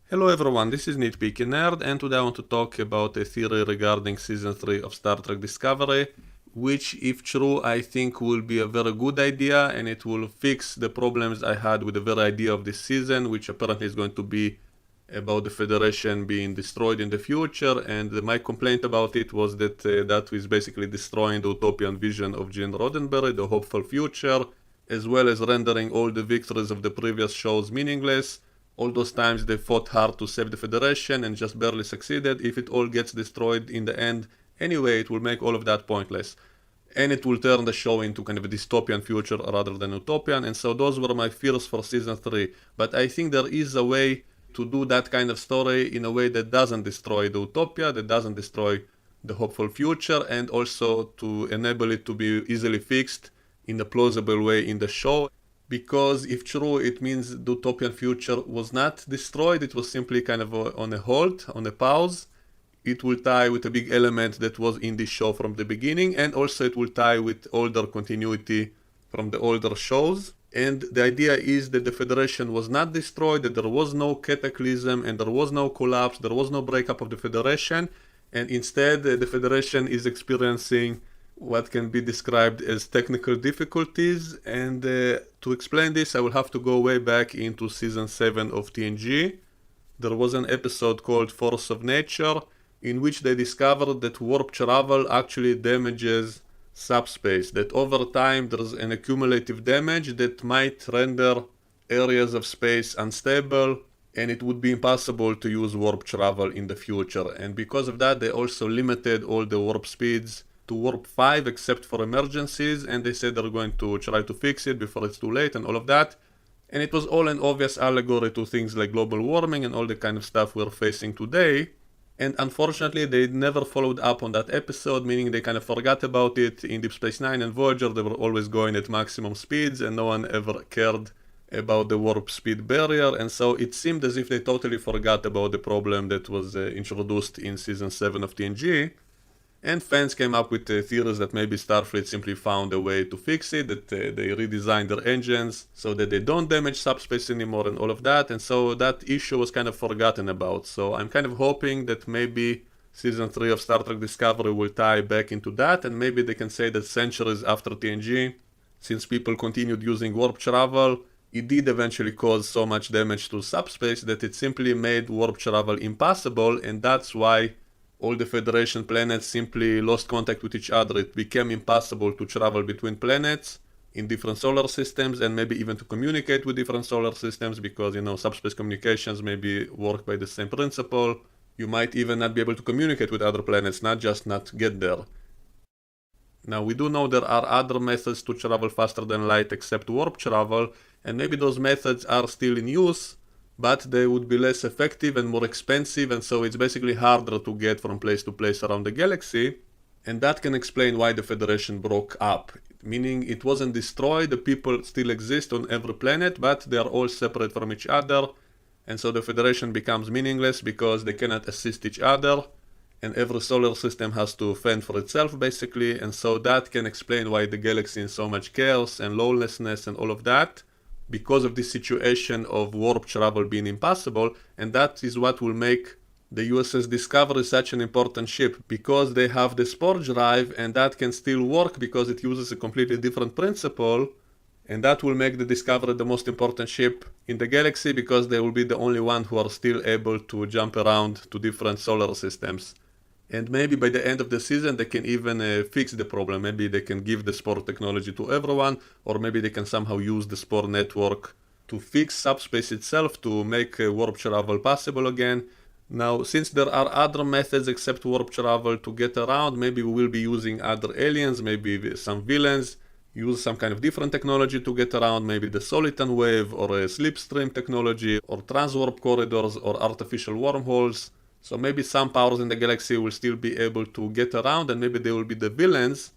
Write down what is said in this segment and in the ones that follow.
Hello everyone, this is Nitpicking Nerd, and today I want to talk about a theory regarding Season 3 of Star Trek Discovery, which, if true, I think will be a very good idea, and it will fix the problems I had with the very idea of this season, which apparently is going to be about the Federation being destroyed in the future, and my complaint about it was that that is basically destroying the utopian vision of Gene Roddenberry, the hopeful future, as well as rendering all the victories of the previous shows meaningless. All those times they fought hard to save the Federation and just barely succeeded. If it all gets destroyed in the end, anyway, it will make all of that pointless. And it will turn the show into kind of a dystopian future rather than utopian. And so those were my fears for season 3. But I think there is a way to do that kind of story in a way that doesn't destroy the utopia, that doesn't destroy the hopeful future, and also to enable it to be easily fixed in a plausible way in the show. Because if true, it means the utopian future was not destroyed, it was simply kind of on a hold, on a pause. It will tie with a big element that was in this show from the beginning, and also it will tie with older continuity from the older shows. And the idea is that the Federation was not destroyed, that there was no cataclysm, and there was no collapse, there was no breakup of the Federation, and instead the Federation is experiencing what can be described as technical difficulties. And to explain this, I will have to go way back into season 7 of TNG. There was an episode called Force of Nature, in which they discovered that warp travel actually damages subspace, that over time there's an accumulative damage that might render areas of space unstable, and it would be impossible to use warp travel in the future. And because of that, they also limited all the warp speeds to warp 5 except for emergencies, and they said they're going to try to fix it before it's too late and all of that. And it was all an obvious allegory to things like global warming and all the kind of stuff we're facing today. And unfortunately, they never followed up on that episode, meaning they kind of forgot about it. In Deep Space Nine and Voyager, they were always going at maximum speeds, and no one ever cared about the warp speed barrier. And so it seemed as if they totally forgot about the problem that was introduced in season 7 of TNG. And fans came up with theories that maybe Starfleet simply found a way to fix it, that they redesigned their engines so that they don't damage subspace anymore and all of that. And so that issue was kind of forgotten about. So I'm kind of hoping that maybe season 3 of Star Trek Discovery will tie back into that, and maybe they can say that centuries after TNG, since people continued using warp travel, it did eventually cause so much damage to subspace that it simply made warp travel impossible, and that's why all the Federation planets simply lost contact with each other. It became impossible to travel between planets in different solar systems, and maybe even to communicate with different solar systems, because, subspace communications maybe work by the same principle. You might even not be able to communicate with other planets, not just not get there. Now, we do know there are other methods to travel faster than light except warp travel, and maybe those methods are still in use, but they would be less effective and more expensive, and so it's basically harder to get from place to place around the galaxy. And that can explain why the Federation broke up, meaning it wasn't destroyed, the people still exist on every planet, but they are all separate from each other, and so the Federation becomes meaningless because they cannot assist each other, and every solar system has to fend for itself basically. And so that can explain why the galaxy is in so much chaos and lawlessness and all of that, because of this situation of warp travel being impossible. And that is what will make the USS Discovery such an important ship, because they have the spore drive, and that can still work because it uses a completely different principle, and that will make the Discovery the most important ship in the galaxy, because they will be the only one who are still able to jump around to different solar systems. And maybe by the end of the season they can even fix the problem. Maybe they can give the spore technology to everyone, or maybe they can somehow use the spore network to fix subspace itself, to make warp travel possible again. Now, since there are other methods except warp travel to get around, maybe we will be using other aliens, maybe some villains use some kind of different technology to get around, maybe the Soliton wave or a slipstream technology or transwarp corridors or artificial wormholes. So maybe some powers in the galaxy will still be able to get around, and maybe they will be the villains,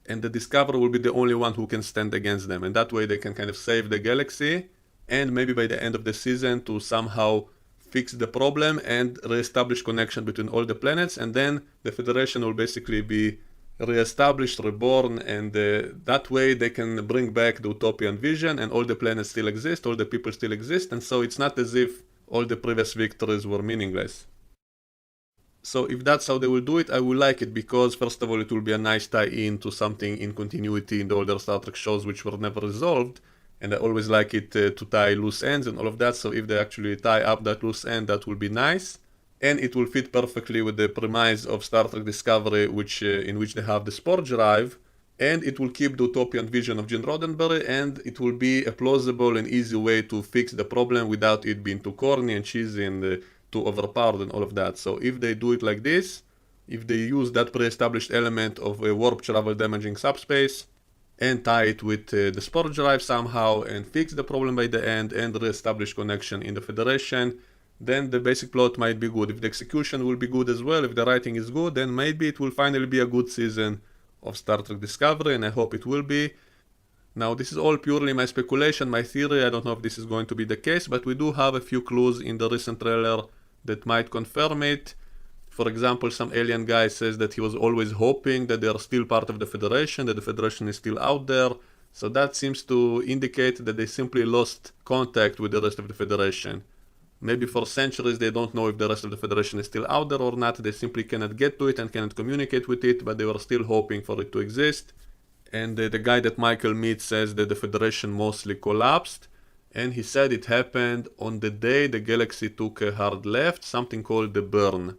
and the Discoverer will be the only one who can stand against them. And that way they can kind of save the galaxy, and maybe by the end of the season to somehow fix the problem and re-establish connection between all the planets, and then the Federation will basically be re-established, reborn, and that way they can bring back the utopian vision, and all the planets still exist, all the people still exist. And so it's not as if all the previous victories were meaningless. So if that's how they will do it, I will like it because, first of all, it will be a nice tie-in to something in continuity in the older Star Trek shows which were never resolved, and I always like it to tie loose ends and all of that, so if they actually tie up that loose end, that will be nice. And it will fit perfectly with the premise of Star Trek Discovery, in which they have the spore drive, and it will keep the utopian vision of Gene Roddenberry, and it will be a plausible and easy way to fix the problem without it being too corny and cheesy and too overpowered and all of that. So if they do it like this, if they use that pre-established element of a warp travel damaging subspace and tie it with the spore drive somehow and fix the problem by the end and re-establish connection in the Federation, then the basic plot might be good. If the execution will be good as well, if the writing is good, then maybe it will finally be a good season of Star Trek Discovery, and I hope it will be. Now, this is all purely my speculation, my theory. I don't know if this is going to be the case, but we do have a few clues in the recent trailer that might confirm it. For example, some alien guy says that he was always hoping that they are still part of the Federation, that the Federation is still out there. So that seems to indicate that they simply lost contact with the rest of the Federation. Maybe for centuries they don't know if the rest of the Federation is still out there or not. They simply cannot get to it and cannot communicate with it, but they were still hoping for it to exist. And the guy that Michael meets says that the Federation mostly collapsed, and he said it happened on the day the galaxy took a hard left, something called the burn.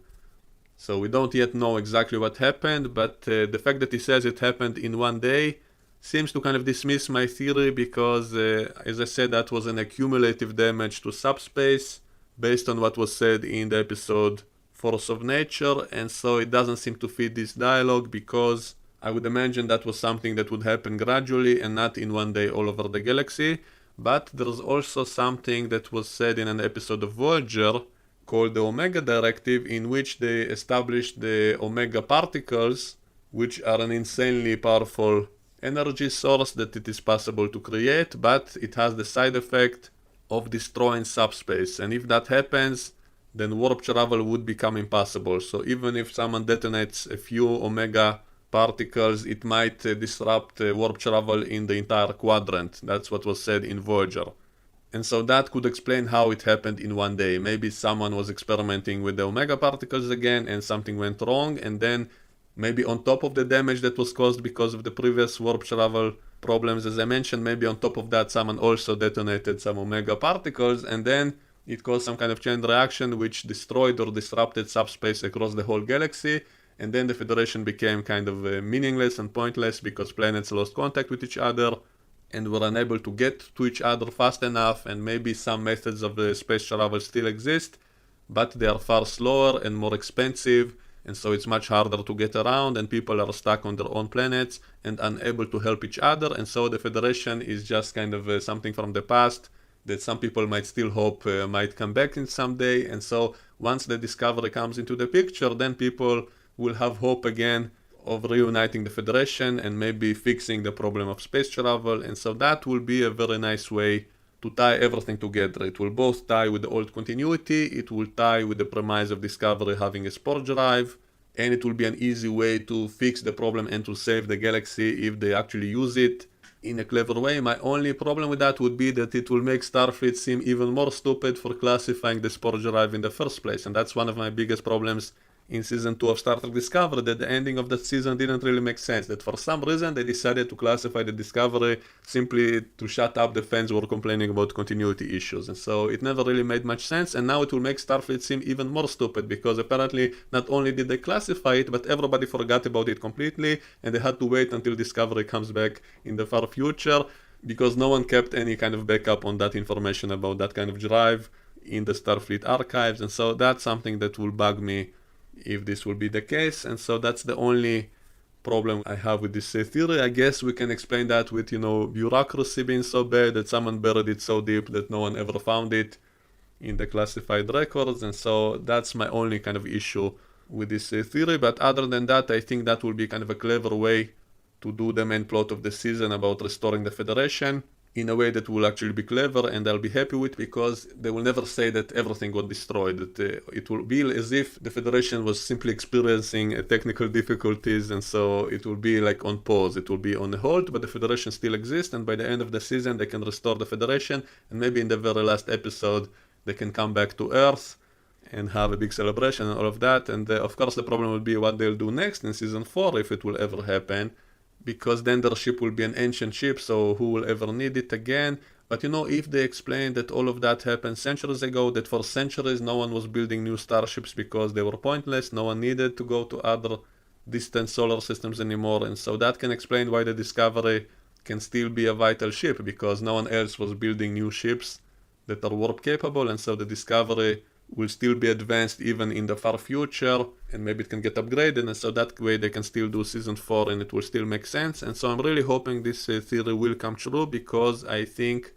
So we don't yet know exactly what happened, but the fact that he says it happened in one day seems to kind of dismiss my theory because, as I said, that was an accumulative damage to subspace based on what was said in the episode Force of Nature, and so it doesn't seem to fit this dialogue because I would imagine that was something that would happen gradually and not in one day all over the galaxy. But there's also something that was said in an episode of Voyager called the Omega Directive, in which they established the Omega particles, which are an insanely powerful energy source that it is possible to create, but it has the side effect of destroying subspace. And if that happens, then warp travel would become impossible. So even if someone detonates a few Omega particles, it might disrupt warp travel in the entire quadrant. That's what was said in Voyager. And so that could explain how it happened in one day. Maybe someone was experimenting with the Omega particles again and something went wrong, and then maybe on top of the damage that was caused because of the previous warp travel problems, as I mentioned, maybe on top of that someone also detonated some Omega particles, and then it caused some kind of chain reaction which destroyed or disrupted subspace across the whole galaxy, and then the Federation became kind of meaningless and pointless because planets lost contact with each other and were unable to get to each other fast enough, and maybe some methods of space travel still exist, but they are far slower and more expensive, and so it's much harder to get around, and people are stuck on their own planets and unable to help each other, and so the Federation is just kind of something from the past that some people might still hope might come back in someday. And so once the Discovery comes into the picture, then people will have hope again of reuniting the Federation and maybe fixing the problem of space travel, and so that will be a very nice way to tie everything together. It will both tie with the old continuity, it will tie with the premise of Discovery having a spore drive, and it will be an easy way to fix the problem and to save the galaxy if they actually use it in a clever way. My only problem with that would be that it will make Starfleet seem even more stupid for classifying the spore drive in the first place, and that's one of my biggest problems in Season 2 of Star Trek Discovery, that the ending of that season didn't really make sense, that for some reason they decided to classify the Discovery simply to shut up the fans who were complaining about continuity issues, and so it never really made much sense, and now it will make Starfleet seem even more stupid, because apparently not only did they classify it, but everybody forgot about it completely, and they had to wait until Discovery comes back in the far future, because no one kept any kind of backup on that information about that kind of drive in the Starfleet archives, and so that's something that will bug me if this will be the case. And so that's the only problem I have with this theory. I guess we can explain that with, bureaucracy being so bad that someone buried it so deep that no one ever found it in the classified records, and so that's my only kind of issue with this theory. But other than that, I think that will be kind of a clever way to do the main plot of the season about restoring the Federation in a way that will actually be clever, and I'll be happy with, because they will never say that everything got destroyed. That it will be as if the Federation was simply experiencing technical difficulties, and so it will be like on pause, it will be on hold, but the Federation still exists, and by the end of the season they can restore the Federation, and maybe in the very last episode they can come back to Earth and have a big celebration and all of that. And of course, the problem will be what they'll do next in season 4, if it will ever happen, because then their ship will be an ancient ship, so who will ever need it again? But if they explain that all of that happened centuries ago, that for centuries no one was building new starships because they were pointless, no one needed to go to other distant solar systems anymore, and so that can explain why the Discovery can still be a vital ship, because no one else was building new ships that are warp capable, and so the Discovery will still be advanced even in the far future, and maybe it can get upgraded, and so that way they can still do season 4 and it will still make sense. And so I'm really hoping this theory will come true, because I think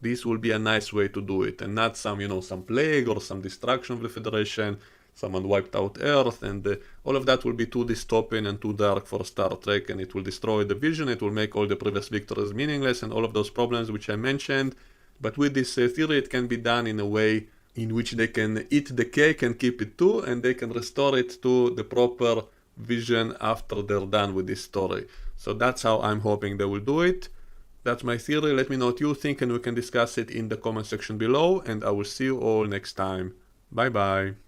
this will be a nice way to do it, and not some plague or some destruction of the Federation, someone wiped out Earth, and all of that will be too dystopian and too dark for Star Trek, and it will destroy the vision, it will make all the previous victories meaningless, and all of those problems which I mentioned. But with this theory, it can be done in a way in which they can eat the cake and keep it too, and they can restore it to the proper vision after they're done with this story. So that's how I'm hoping they will do it. That's my theory. Let me know what you think, and we can discuss it in the comment section below, and I will see you all next time. Bye bye.